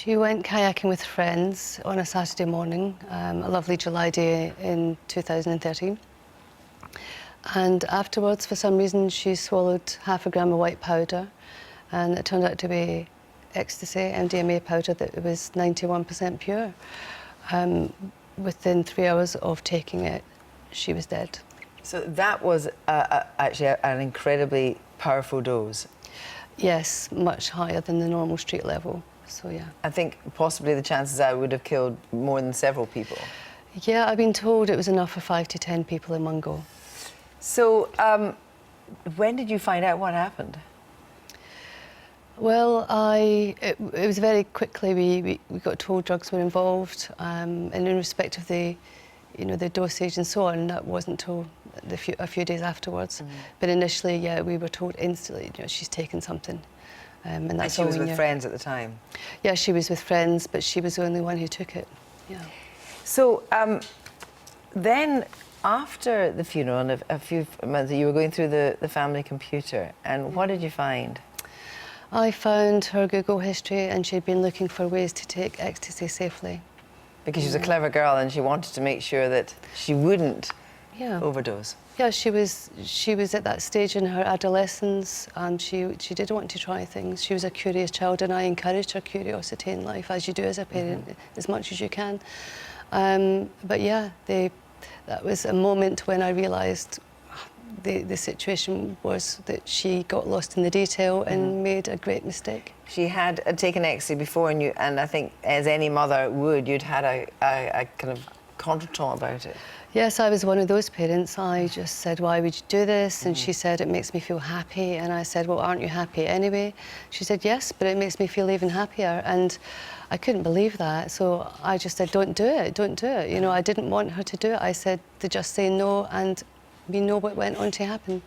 She went kayaking with friends on a Saturday morning, a lovely July day in 2013. And afterwards, for some reason, she swallowed half a gram of white powder, and it turned out to be ecstasy, MDMA powder that was 91% pure. Within 3 hours of taking it, she was dead. So that was actually an incredibly powerful dose. Yes, much higher than the normal street level, so yeah. I think possibly the chances are it would have killed more than several people. Yeah, I've been told it was enough for 5 to 10 people in one go. So, when did you find out what happened? Well, it was very quickly we got told drugs were involved, and in respect of the dosage and so on, that wasn't till a few days afterwards. But initially, yeah, we were told instantly, she's taken something, and that's all we knew. And she was with friends at the time? Yeah, she was with friends, but she was the only one who took it. Yeah. So, then after the funeral and a few months, you were going through the family computer, and what did you find? I found her Google history, and she'd been looking for ways to take ecstasy safely. Because she was a clever girl and she wanted to make sure that she wouldn't overdose. Yeah, she was at that stage in her adolescence, and she did want to try things. She was a curious child, and I encouraged her curiosity in life, as you do as a parent, as much as you can. But yeah, that was a moment when I realised the situation was that she got lost in the detail and made a great mistake. She had taken ecstasy before, and I think, as any mother would, you'd had a kind of contretemps about it. Yes, I was one of those parents. I just said, why would you do this? And she said, it makes me feel happy. And I said, well, aren't you happy anyway? She said, yes, but it makes me feel even happier. And I couldn't believe that. So I just said, don't do it, don't do it. I didn't want her to do it. I said to just say no, and we know what went on to happen.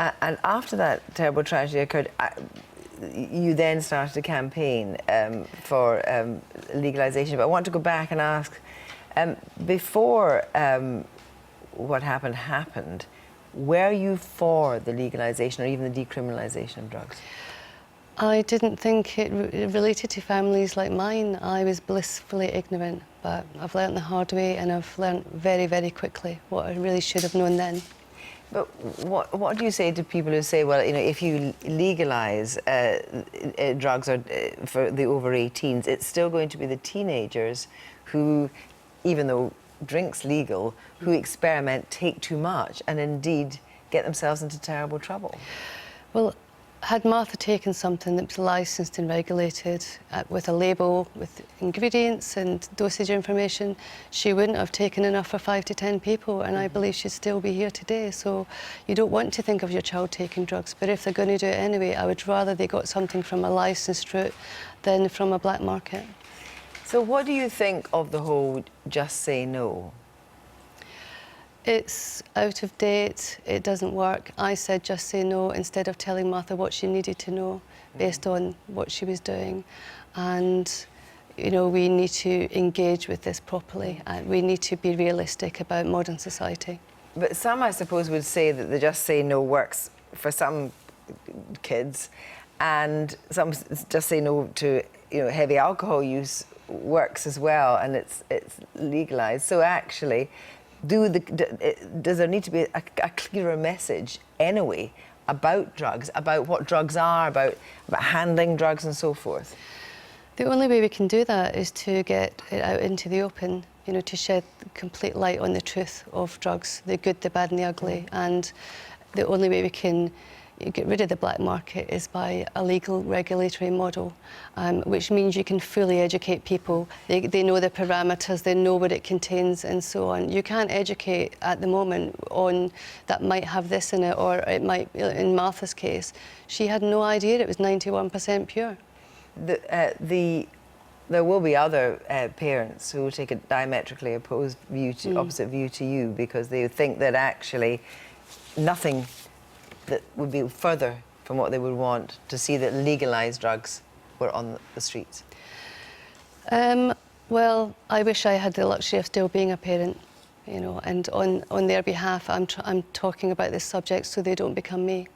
And after that terrible tragedy occurred, you then started a campaign for legalisation. But I want to go back and ask, before what happened, were you for the legalisation or even the decriminalisation of drugs? I didn't think it related to families like mine. I was blissfully ignorant, but I've learnt the hard way, and I've learnt very, very quickly what I really should have known then. But what do you say to people who say, well, if you legalise drugs for the over 18s, it's still going to be the teenagers who, even though drink's legal, who experiment, take too much, and indeed get themselves into terrible trouble? Well, had Martha taken something that was licensed and regulated with a label, with ingredients and dosage information, she wouldn't have taken enough for 5 to 10 people, and I believe she'd still be here today. So you don't want to think of your child taking drugs, but if they're going to do it anyway, I would rather they got something from a licensed route than from a black market. So what do you think of the whole just say no? It's out of date, it doesn't work. I said just say no instead of telling Martha what she needed to know based on what she was doing. And, we need to engage with this properly, and we need to be realistic about modern society. But some, I suppose, would say that the just say no works for some kids, and some just say no to, heavy alcohol use works as well, and it's legalised. So actually, does there need to be a clearer message anyway about drugs, about what drugs are, about handling drugs and so forth? The only way we can do that is to get it out into the open, to shed complete light on the truth of drugs, the good, the bad and the ugly. And the only way we can get rid of the black market is by a legal regulatory model, which means you can fully educate people. They know the parameters, they know what it contains and so on. You can't educate at the moment on that might have this in it, or it might, in Martha's case, she had no idea it was 91% pure. There will be other parents who will take a diametrically opposed view to, opposite view to you, because they think that actually nothing that would be further from what they would want to see that legalised drugs were on the streets. Well, I wish I had the luxury of still being a parent, and on their behalf, I'm talking about this subject so they don't become me.